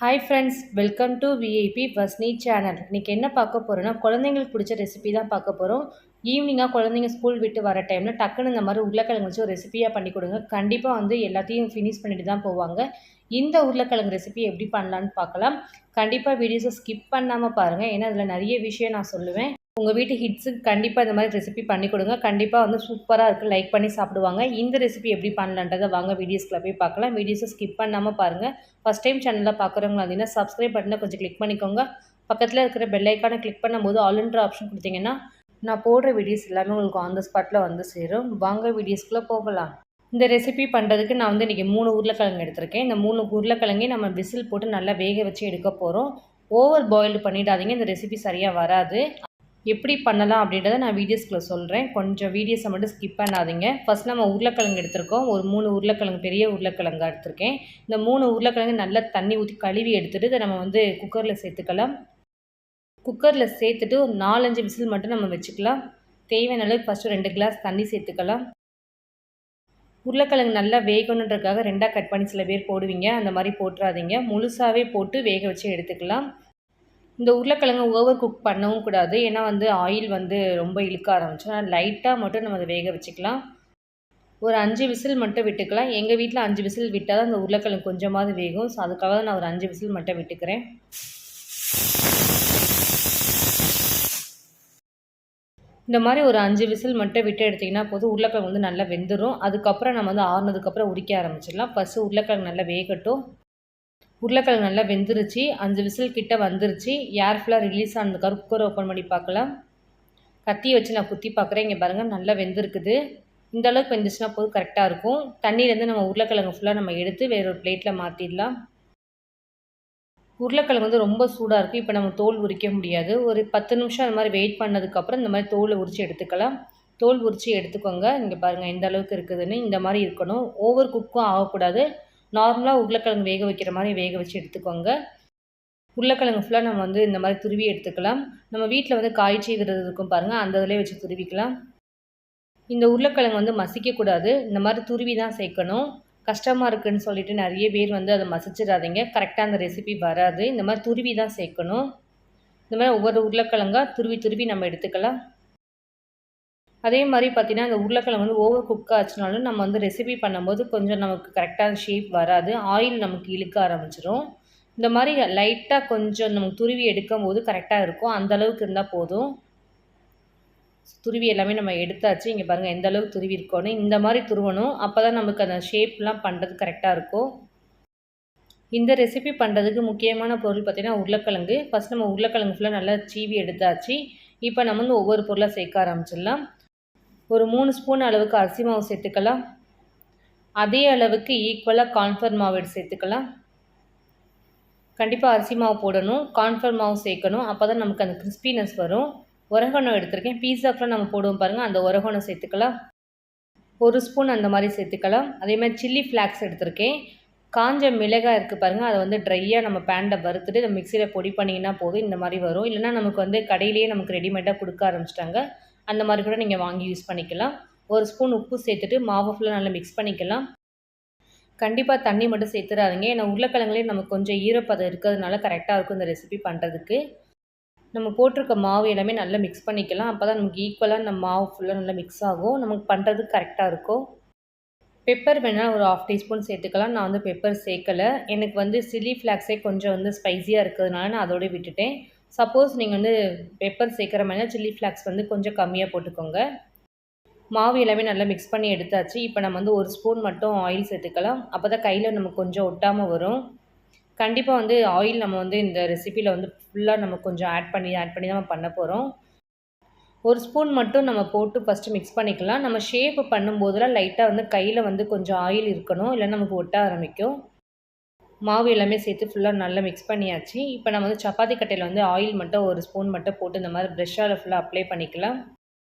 Hi friends, welcome to VIP வஸ்னி channel. இன்றைக்கி என்ன பார்க்க போகிறோன்னா, குழந்தைங்களுக்கு பிடிச்ச ரெசிபி தான் பார்க்க போகிறோம். ஈவினிங்காக குழந்தைங்க ஸ்கூல் விட்டு வர டைமில் டக்குன்னு இந்த மாதிரி உருளைக்கிழங்கு வச்சு ஒரு ரெசிபியாக பண்ணி கொடுங்க. கண்டிப்பாக எல்லாத்தையும் ஃபினிஷ் பண்ணிட்டு தான் போவாங்க. இந்த உருளைக்கிழங்கு ரெசிபி எப்படி பண்ணலான்னு பார்க்கலாம். கண்டிப்பாக வீடியோஸை ஸ்கிப் பண்ணாமல் பாருங்கள், ஏன்னா அதில் நிறைய விஷயம் நான் சொல்லுவேன். உங்கள் வீட்டு ஹிட்ஸுக்கு கண்டிப்பாக இந்த மாதிரி ரெசிபி பண்ணி கொடுங்க. கண்டிப்பாக சூப்பராக இருக்குது, லைக் பண்ணி சாப்பிடுவாங்க. இந்த ரெசிபி எப்படி பண்ணலான்றதை வாங்க வீடியோஸ்க்குள்ள போய் பார்க்கலாம். வீடியோஸை ஸ்கிப் பண்ணாமல் பாருங்கள். ஃபஸ்ட் டைம் சேனலில் பார்க்குறவங்க அப்படின்னா சப்ஸ்கிரைப் பட்டனை கொஞ்சம் கிளிக் பண்ணிக்கோங்க. பக்கத்தில் இருக்கிற பெல் ஐக்கானை கிளிக் பண்ணும்போது ஆல்ன்ற ஆப்ஷன் கொடுத்தீங்கன்னா நான் போடுற வீடியோஸ் எல்லாமே உங்களுக்கு ஆன் த ஸ்பாட்டில் சேரும். வாங்க வீடியோஸ்க்குள்ளே போகலாம். இந்த ரெசிபி பண்ணுறதுக்கு நான் இன்றைக்கி 3 உருளைக்கிழங்கு எடுத்திருக்கேன். இந்த 3 உருளைக்கிழங்கையும் நம்ம விசில் போட்டு நல்லா வேக வச்சு எடுக்க போகிறோம். ஓவர் பாயில்டு பண்ணிடாதீங்க, இந்த ரெசிபி சரியாக வராது. எப்படி பண்ணலாம் அப்படின்றத நான் வீடியோஸ்க்குள்ள சொல்கிறேன். கொஞ்சம் வீடியோஸை மட்டும் ஸ்கிப் பண்ணாதீங்க. ஃபஸ்ட் நம்ம உருளைக்கிழங்கு எடுத்திருக்கோம். ஒரு 3 உருளைக்கிழங்கு, பெரிய உருளைக்கிழங்கு எடுத்திருக்கேன். இந்த 3 உருளைக்கிழங்கு நல்லா தண்ணி ஊற்றி கழுவி எடுத்துகிட்டு இதை நம்ம குக்கரில் சேர்த்துக்கலாம். குக்கரில் சேர்த்துட்டு ஒரு 4-5 விசில் மட்டும் நம்ம வச்சுக்கலாம். தேவையான அளவுக்கு ஃபஸ்ட்டு 2 கிளாஸ் தண்ணி சேர்த்துக்கலாம். உருளைக்கிழங்கு நல்லா வேகணுன்றதுக்காக 2ஆக கட் பண்ணி சில பேர் போடுவீங்க, அந்த மாதிரி போட்டுறாதீங்க. முழுசாகவே போட்டு வேக வச்சு எடுத்துக்கலாம். இந்த உருளைக்கிழங்கு ஓவர் குக் பண்ணவும் கூடாது, ஏன்னா ஆயில் ரொம்ப இழுக்க ஆரம்பிச்சோம். ஆனால் லைட்டாக மட்டும் நம்ம அதை வேக வச்சுக்கலாம். ஒரு 5 விசில் மட்டும் விட்டுக்கலாம். எங்கள் வீட்டில் 5 விசில் விட்டால் தான் அந்த உருளைக்கிழங்கு கொஞ்சமாவது வேகும். ஸோ அதுக்காக தான் நான் ஒரு 5 விசில் மட்டும் விட்டுக்கிறேன். இந்த மாதிரி ஒரு 5 விசில் மட்டும் விட்டு எடுத்திங்கன்னா போதும். உருளைக்கிழங்கு நல்லா வெந்துடும். அதுக்கப்புறம் நம்ம ஆறுனதுக்கப்புறம் உரிக்க ஆரம்பிச்சிடலாம். ஃபஸ்ட்டு உருளைக்கிழங்கு நல்லா வேகட்டும். உருளைக்கிழங்கு நல்லா வெந்துருச்சு. 5 விசில் கிட்ட வந்துருச்சு. ஏர் ஃபுல்லாக ரிலீஸ் ஆனதுக்காக குக்கரை ஓப்பன் பண்ணி பார்க்கலாம். கத்தியை வச்சு நான் குத்தி பார்க்குறேன். இங்கே பாருங்கள், நல்லா வெந்திருக்குது. இந்த அளவுக்கு வெந்துச்சுன்னா போதும், கரெக்டாக இருக்கும். தண்ணியிலேருந்து நம்ம உருளைக்கிழங்கு ஃபுல்லாக நம்ம எடுத்து வேறு ஒரு பிளேட்டில் மாற்றிடலாம். உருளைக்கிழங்கு ரொம்ப சூடாக இருக்குது. இப்போ நம்ம தோல் உரிக்க முடியாது. ஒரு 10 நிமிஷம் அந்த மாதிரி வெயிட் பண்ணதுக்கப்புறம் இந்த மாதிரி தோலை உரித்து எடுத்துக்கலாம். தோல் உரித்து எடுத்துக்கோங்க. இங்கே பாருங்கள் எந்த அளவுக்கு இருக்குதுன்னு. இந்த மாதிரி இருக்கணும். ஓவர் குக்கும் ஆகக்கூடாது. நார்மலாக உருளைக்கிழங்கு வேக வைக்கிற மாதிரி வேக வச்சு எடுத்துக்கோங்க. உருளைக்கிழங்கு ஃபுல்லாக நம்ம இந்த மாதிரி துருவி எடுத்துக்கலாம். நம்ம வீட்டில் காய்ச்சி விரது இருக்கும் பாருங்கள், அந்த இதிலே வச்சு துருவிக்கலாம். இந்த உருளைக்கிழங்கு மசிக்கக்கூடாது. இந்த மாதிரி துருவி தான் சேர்க்கணும். கஷ்டமாக இருக்குதுன்னு சொல்லிட்டு நிறைய பேர் அதை மசிச்சிடாதீங்க. கரெக்டாக அந்த ரெசிபி வராது. இந்த மாதிரி துருவி தான் சேர்க்கணும். இந்த மாதிரி ஒவ்வொரு உருளைக்கிழங்காக துருவி நம்ம எடுத்துக்கலாம். அதே மாதிரி பார்த்திங்கன்னா இந்த உருளைக்கிழங்கு ஓவர் குக் ஆச்சுனாலும் நம்ம ரெசிபி பண்ணும்போது கொஞ்சம் நமக்கு கரெக்டான ஷேப் வராது. ஆயில் நமக்கு இழுக்க ஆரம்பிச்சிடும். இந்த மாதிரி லைட்டாக கொஞ்சம் நமக்கு துருவி எடுக்கும் போது கரெக்டாக இருக்கும். அந்தளவுக்கு இருந்தால் போதும். துருவி எல்லாமே நம்ம எடுத்தாச்சு. இங்கே பாருங்கள் எந்த அளவுக்கு துருவி இருக்கோன்னு. இந்த மாதிரி துருவணும். அப்போ தான் நமக்கு அந்த ஷேப்லாம் பண்ணுறது கரெக்டாக இருக்கும். இந்த ரெசிபி பண்ணுறதுக்கு முக்கியமான பொருள் பார்த்திங்கன்னா உருளைக்கிழங்கு. ஃபஸ்ட் நம்ம உருளைக்கிழங்கு ஃபுல்லாக நல்லா சீவி எடுத்தாச்சு. இப்போ நம்ம ஒவ்வொரு பொருளாக சேர்க்க ஆரம்பிச்சிடலாம். ஒரு 3 ஸ்பூன் அளவுக்கு அரிசி மாவு சேர்த்துக்கலாம். அதே அளவுக்கு ஈக்குவலாக கார்ன்ஃப்ளவர் மாவு எடுத்து சேர்த்துக்கலாம். கண்டிப்பாக அரிசி மாவு போடணும், கார்ன்ஃப்ளவர் மாவு சேர்க்கணும். அப்போ தான் நமக்கு அந்த கிறிஸ்பினஸ் வரும். ஒரகோனோ எடுத்திருக்கேன். பீஸாக்கெலாம் நம்ம போடுவோம் பாருங்கள், அந்த ஒரகோனோ சேர்த்துக்கலாம். 1 ஸ்பூன் அந்த மாதிரி சேர்த்துக்கலாம். அதே மாதிரி சில்லி ஃப்ளாக்ஸ் எடுத்திருக்கேன். காஞ்ச மிளகாய் இருக்குது பாருங்கள், அதை ட்ரையாக நம்ம பேனில் வறுத்துட்டு நம்ம மிக்சியில் பொடி பண்ணிங்கன்னா போதும். இந்த மாதிரி வரும். இல்லைனா நமக்கு கடையிலேயே நமக்கு ரெடிமேடாக கொடுக்க ஆரம்பிச்சிட்டாங்க. அந்த மாதிரி கூட நீங்கள் வாங்கி யூஸ் பண்ணிக்கலாம். 1 ஸ்பூன் உப்பு சேர்த்துட்டு மாவு ஃபுல்லாக நல்லா மிக்ஸ் பண்ணிக்கலாம். கண்டிப்பாக தண்ணி மட்டும் சேர்த்துடாதீங்க, ஏன்னா உருளைக்கிழங்குலேயே நமக்கு கொஞ்சம் ஈரப்பதம் இருக்கிறதுனால கரெக்டாக இருக்கும் இந்த ரெசிபி பண்ணுறதுக்கு. நம்ம போட்டிருக்க மாவு எல்லாமே நல்லா மிக்ஸ் பண்ணிக்கலாம். அப்போ தான் நமக்கு ஈக்குவலாக நம்ம மாவு ஃபுல்லாக நல்லா மிக்ஸ் ஆகும். நமக்கு பண்ணுறதுக்கு கரெக்டாக இருக்கும். பெப்பர் வேணால் ஒரு 1/2 டீஸ்பூன் சேர்த்துக்கலாம். நான் பெப்பர் சேர்க்கலை. எனக்கு சில்லி ஃப்ளாக்ஸே கொஞ்சம் ஸ்பைஸியாக இருக்கிறதுனால நான் அதோடய விட்டுட்டேன். சப்போஸ் நீங்கள் பெப்பர் சேர்க்குற மாதிரினா சில்லி ஃப்ளாக்ஸ் கொஞ்சம் கம்மியாக போட்டுக்கோங்க. மாவு எல்லாமே நல்லா மிக்ஸ் பண்ணி எடுத்தாச்சு. இப்போ நம்ம 1 ஸ்பூன் மட்டும் ஆயில் சேர்த்துக்கலாம். அப்போ தான் கையில் நமக்கு கொஞ்சம் ஒட்டாமல் வரும். கண்டிப்பாக ஆயில் நம்ம இந்த ரெசிப்பியில் ஃபுல்லாக நம்ம கொஞ்சம் ஆட் பண்ணி தான் நம்ம பண்ண போகிறோம். 1 ஸ்பூன் மட்டும் நம்ம போட்டு ஃபஸ்ட்டு மிக்ஸ் பண்ணிக்கலாம். நம்ம ஷேப்பு பண்ணும்போதெல்லாம் லைட்டாக கையில் கொஞ்சம் ஆயில் இருக்கணும், இல்லைன்னா நமக்கு ஒட்ட ஆரம்பிக்கும். மாவு எல்லாமே சேர்த்து ஃபுல்லாக நல்லா மிக்ஸ் பண்ணியாச்சு. இப்போ நம்ம சப்பாத்தி கட்டையில் ஆயில் மட்டும் 1 ஸ்பூன் மட்டும் போட்டு இந்த மாதிரி ப்ரெஷ்ஷால் ஃபுல்லாக அப்ளை பண்ணிக்கலாம்.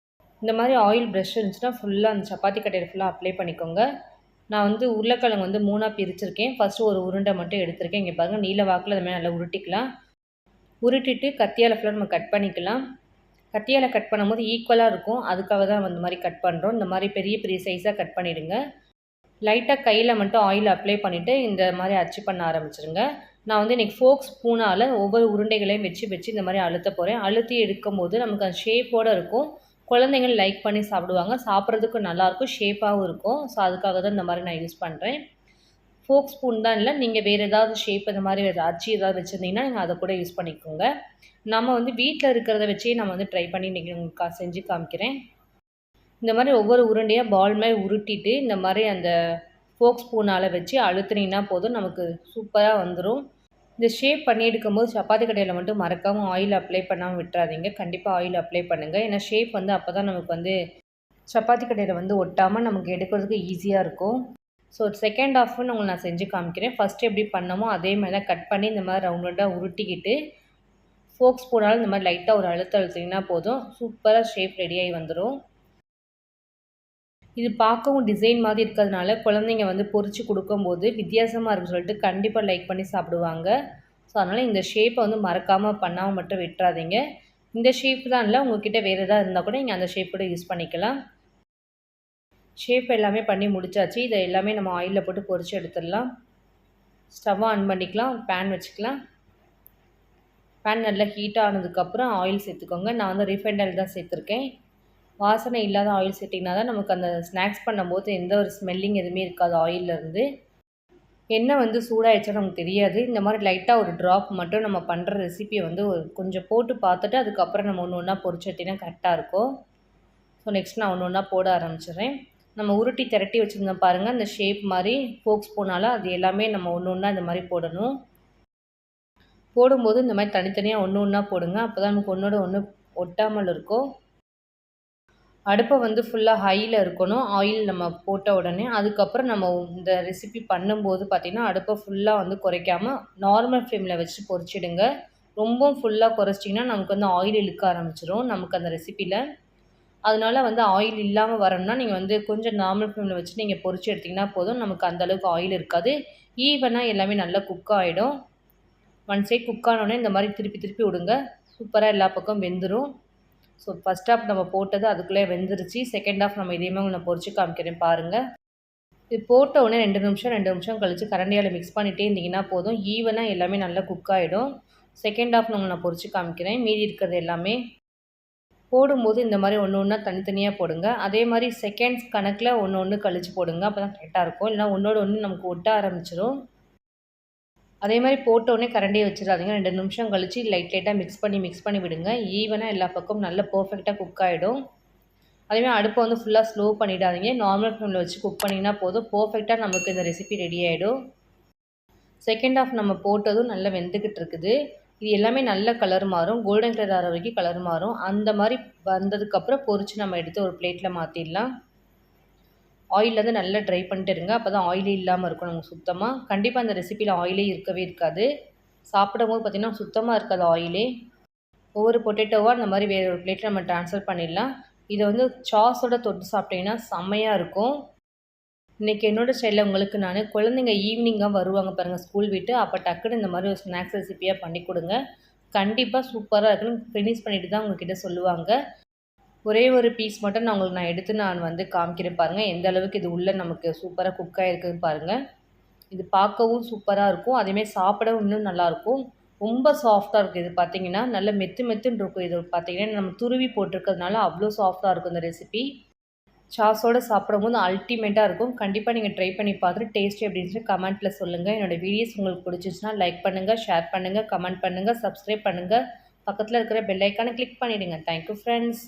இந்த மாதிரி ஆயில் ப்ரெஷ் இருந்துச்சுன்னா ஃபுல்லாக அந்த சப்பாத்தி கட்டையில் ஃபுல்லாக அப்ளை பண்ணிக்கோங்க. நான் உருளைக்கிழங்கு 3ஆக பிரிச்சிருக்கேன். ஃபஸ்ட்டு ஒரு உருண்டை மட்டும் எடுத்திருக்கேன். இங்கே பாருங்கள், நீல வாக்கில் இந்த மாதிரி நல்லா உருட்டிக்கலாம். உருட்டிட்டு கத்தியால் ஃபுல்லாக நம்ம கட் பண்ணிக்கலாம். கத்தியால் கட் பண்ணும்போது ஈக்குவலாக இருக்கும், அதுக்காக தான் இந்த மாதிரி கட் பண்ணுறோம். இந்த மாதிரி பெரிய பெரிய சைஸாக கட் பண்ணிவிடுங்க. லைட்டாக கையில் மட்டும் ஆயில் அப்ளை பண்ணிவிட்டு இந்த மாதிரி அச்சு பண்ண ஆரம்பிச்சிருங்க. நான் வந்து இன்றைக்கி ஃபோக் ஸ்பூனால் ஒவ்வொரு உருண்டைகளையும் வச்சு வச்சு இந்த மாதிரி அழுத்த போகிறேன். அழுத்தி எடுக்கும்போது நமக்கு அந்த ஷேப்போடு இருக்கும். குழந்தைங்கள் லைக் பண்ணி சாப்பிடுவாங்க. சாப்பிட்றதுக்கு நல்லாயிருக்கும், ஷேப்பாகவும் இருக்கும். ஸோ அதுக்காக தான் இந்த மாதிரி நான் யூஸ் பண்ணுறேன். ஃபோக் ஸ்பூன் தான் இல்லை, நீங்கள் வேறு ஏதாவது ஷேப் இந்த மாதிரி அச்சு ஏதாவது வச்சுருந்தீங்கன்னா நீங்கள் அதை கூட யூஸ் பண்ணிக்கோங்க. நம்ம வந்து வீட்டில் இருக்கிறத வச்சே நம்ம வந்து ட்ரை பண்ணி இன்றைக்கி உங்களுக்கு செஞ்சு காமிக்கிறேன். இந்த மாதிரி ஒவ்வொரு உருண்டையாக பால் மாதிரி உருட்டிட்டு இந்த மாதிரி அந்த ஃபோக் ஸ்பூனால் வச்சு அழுத்துனீங்கன்னா போதும், நமக்கு சூப்பராக வந்துடும். இந்த ஷேப் பண்ணி எடுக்கும்போது சப்பாத்தி கட்டையில் மட்டும் மறக்காமல் ஆயில் அப்ளை பண்ணாமல் விட்டுறாதீங்க. கண்டிப்பாக ஆயில் அப்ளை பண்ணுங்கள். ஏன்னா ஷேப் வந்து அப்போ தான் நமக்கு வந்து சப்பாத்தி கட்டையில் வந்து ஒட்டாமல் நமக்கு எடுக்கிறதுக்கு ஈஸியாக இருக்கும். ஸோ செகண்ட் ஹாஃப்னு உங்களுக்கு நான் செஞ்சு காமிக்கிறேன். ஃபஸ்ட்டு எப்படி பண்ணமோ அதே மாதிரி தான் கட் பண்ணி இந்த மாதிரி ரவுண்டாக உருட்டிக்கிட்டு ஃபோக் ஸ்பூனால் இந்த மாதிரி லைட்டாக ஒரு அழுத்திங்கன்னா போதும், சூப்பராக ஷேப் ரெடியாகி வந்துடும். இது பார்க்கவும் டிசைன் மாதிரி இருக்கிறதுனால குழந்தைங்க வந்து பொரிச்சு கொடுக்கும்போது வித்தியாசமாக இருக்குன்னு சொல்லிட்டு கண்டிப்பாக லைக் பண்ணி சாப்பிடுவாங்க. ஸோ அதனால் இந்த ஷேப்பை வந்து மறக்காமல் பண்ணாமல் மட்டும் விட்டுறாதீங்க. இந்த ஷேப் தான் இல்லை, உங்கள்கிட்ட வேறு எதாவது இருந்தால் கூட நீங்கள் அந்த ஷேப் கூட யூஸ் பண்ணிக்கலாம். ஷேப் எல்லாமே பண்ணி முடிச்சாச்சு. இதை எல்லாமே நம்ம ஆயிலில் போட்டு பொரிச்சு எடுத்துடலாம். ஸ்டவ்வை ஆன் பண்ணிக்கலாம், பேன் வச்சுக்கலாம். பேன் நல்லா ஹீட் ஆனதுக்கப்புறம் ஆயில் சேர்த்துக்கோங்க. நான் வந்து ரீஃபைண்ட் ஆயில் தான் சேர்த்துருக்கேன். வாசனை இல்லாத ஆயில் சேர்த்திங்கன்னா தான் நமக்கு அந்த ஸ்நாக்ஸ் பண்ணும்போது எந்த ஒரு ஸ்மெல்லிங் எதுவுமே இருக்காது ஆயிலிருந்து. எண்ணெய் வந்து சூடாகிடுச்சா நமக்கு தெரியாது. இந்த மாதிரி லைட்டாக ஒரு ட்ராப் மட்டும் நம்ம பண்ணுற ரெசிபியை வந்து கொஞ்சம் போட்டு பார்த்துட்டு அதுக்கப்புறம் நம்ம ஒன்று ஒன்றா பொரிச்சு எடுத்திங்கன்னா கரெக்டாக இருக்கும். ஸோ நெக்ஸ்ட் நான் ஒன்று ஒன்றா போட ஆரம்பிச்சிடுறேன். நம்ம உருட்டி திரட்டி வச்சுருந்தோம் பாருங்கள், அந்த ஷேப் மாதிரி ஃபோக் ஸ்பூனால் அது எல்லாமே நம்ம ஒன்று ஒன்றா இந்த மாதிரி போடணும். போடும்போது இந்த மாதிரி தனித்தனியாக ஒன்று ஒன்றா போடுங்க. அப்போ தான் நமக்கு ஒன்றோட ஒன்று ஒட்டாமல் இருக்கும். அடுப்பை வந்து ஃபுல்லாக ஹையில் இருக்கணும் ஆயில் நம்ம போட்ட உடனே. அதுக்கப்புறம் நம்ம இந்த ரெசிபி பண்ணும்போது பார்த்திங்கன்னா அடுப்பை ஃபுல்லாக வந்து குறைக்காமல் நார்மல் ஃப்ளேமில் வச்சு பொரிச்சிடுங்க. ரொம்பவும் ஃபுல்லாக குறைச்சிட்டிங்கன்னா நமக்கு வந்து ஆயில் இழுக்க ஆரம்பிச்சிடும் நமக்கு அந்த ரெசிப்பியில். அதனால வந்து ஆயில் இல்லாமல் வரணும்னா நீங்கள் வந்து கொஞ்சம் நார்மல் ஃப்ளேமில் வச்சு நீங்கள் பொரிச்சு எடுத்திங்கன்னா போதும், நமக்கு அந்தளவுக்கு ஆயில் இருக்காது. ஈவனாக எல்லாமே நல்லா குக் ஆகிடும். ஒன் சைட் குக் ஆனோடனே இந்த மாதிரி திருப்பி திருப்பி விடுங்க, சூப்பராக எல்லா பக்கம் வெந்துடும். ஸோ ஃபஸ்ட் ஹாஃப் நம்ம போட்டது அதுக்குள்ளே வெந்துருச்சு. செகண்ட் ஹாஃப் நம்ம இதே மாதிரி நான் பொரிச்சு காமிக்கிறேன் பாருங்கள். இது போட்ட உடனே 2 நிமிஷம் கழித்து கரண்டியால் மிக்ஸ் பண்ணிகிட்டே இருந்தீங்கன்னா போதும், ஈவனாக எல்லாமே நல்லா குக் ஆகிடும். செகண்ட் ஹாஃப் நான் பொரிச்சு காமிக்கிறேன். மீதி இருக்கிறது எல்லாமே போடும்போது இந்த மாதிரி ஒன்று ஒன்றா தனித்தனியாக போடுங்க. அதே மாதிரி செகண்ட்ஸ் கணக்கில் ஒன்று ஒன்று கழித்து போடுங்க, அப்போ தான் கரெக்டாக இருக்கும். இல்லைனா ஒன்றோட ஒன்று நமக்கு ஒட்ட ஆரம்பிச்சிடும். அதே மாதிரி போட்டோடனே கரண்டியை வச்சிடாதீங்க. 2 நிமிஷம் கழித்து லைட்டாக மிக்ஸ் பண்ணி விடுங்க. ஈவனாக எல்லா பக்கமும் நல்லா பர்ஃபெக்டாக குக் ஆகிடும். அதேமாதிரி அடுப்பை வந்து ஃபுல்லாக ஸ்லோ பண்ணிடாதீங்க. நார்மல் ஃப்ளேமில் வச்சு குக் பண்ணிங்கன்னா போதும், பர்ஃபெக்டாக நமக்கு இந்த ரெசிபி ரெடி ஆகிடும். செகண்ட் ஹாஃப் நம்ம போட்டதும் நல்லா வெந்துக்கிட்டு இருக்குது. இது எல்லாமே நல்ல கலர் மாறும், கோல்டன் கலர் ஆகிற வரைக்கும் கலர் மாறும். அந்த மாதிரி வந்ததுக்கப்புறம் பொரித்து நம்ம எடுத்து ஒரு பிளேட்டில் மாற்றிடலாம். ஆயிலில் வந்து நல்லா ட்ரை பண்ணிட்டு இருங்க, அப்போ தான் ஆயிலே இல்லாமல் இருக்கும் நமக்கு சுத்தமாக. கண்டிப்பாக அந்த ரெசிப்பியில் ஆயிலே இருக்கவே இருக்காது. சாப்பிடும்போது பார்த்திங்கன்னா சுத்தமாக இருக்காது ஆயிலே. ஒவ்வொரு பொட்டேட்டோவாக இந்த மாதிரி வேறு ஒரு பிளேட்டில் நம்ம ட்ரான்ஸ்ஃபர் பண்ணிடலாம். இதை வந்து சாஸோடு தொட்டு சாப்பிட்டிங்கன்னா செம்மையாக இருக்கும். இன்றைக்கி என்னோடய ஸ்டைலில் உங்களுக்கு நான் குழந்தைங்க ஈவினிங்காக வருவாங்க பாருங்கள் ஸ்கூல் விட்டு, அப்போ டக்குன்னு இந்த மாதிரி ஒரு ஸ்நாக்ஸ் ரெசிப்பியாக பண்ணி கொடுங்க. கண்டிப்பாக சூப்பராக இருக்குன்னு ஃபினிஷ் பண்ணிவிட்டு தான் உங்கள்கிட்ட சொல்லுவாங்க. ஒரே ஒரு பீஸ் மட்டும் நான் எடுத்து வந்து காமிக்கிறேன் பாருங்கள், எந்த அளவுக்கு இது உள்ளே நமக்கு சூப்பராக குக் ஆகிருக்குன்னு பாருங்கள். இது பார்க்கவும் சூப்பராக இருக்கும், அதேமாதிரி சாப்பிடவும் இன்னும் நல்லாயிருக்கும். ரொம்ப சாஃப்டாக இருக்குது. இது பார்த்திங்கன்னா நல்லா மெத்துன்னு இருக்கும். இது பார்த்திங்கன்னா நம்ம துருவி போட்டிருக்கிறதுனால அவ்வளோ சாஃப்டாக இருக்கும் இந்த ரெசிபி. சாஸோடு சாப்பிடும்போது அல்டிமேட்டாக இருக்கும். கண்டிப்பாக நீங்கள் ட்ரை பண்ணி பார்த்துட்டு டேஸ்ட் எப்படி இருந்துச்சு கமெண்ட்டில் சொல்லுங்கள். என்னோடய வீடியோஸ் உங்களுக்கு பிடிச்சிச்சுன்னா லைக் பண்ணுங்கள், ஷேர் பண்ணுங்கள், கமெண்ட் பண்ணுங்கள், சப்ஸ்கிரைப் பண்ணுங்கள். பக்கத்தில் இருக்கிற பெல் ஐக்கானை கிளிக் பண்ணிவிடுங்க. Thank you friends.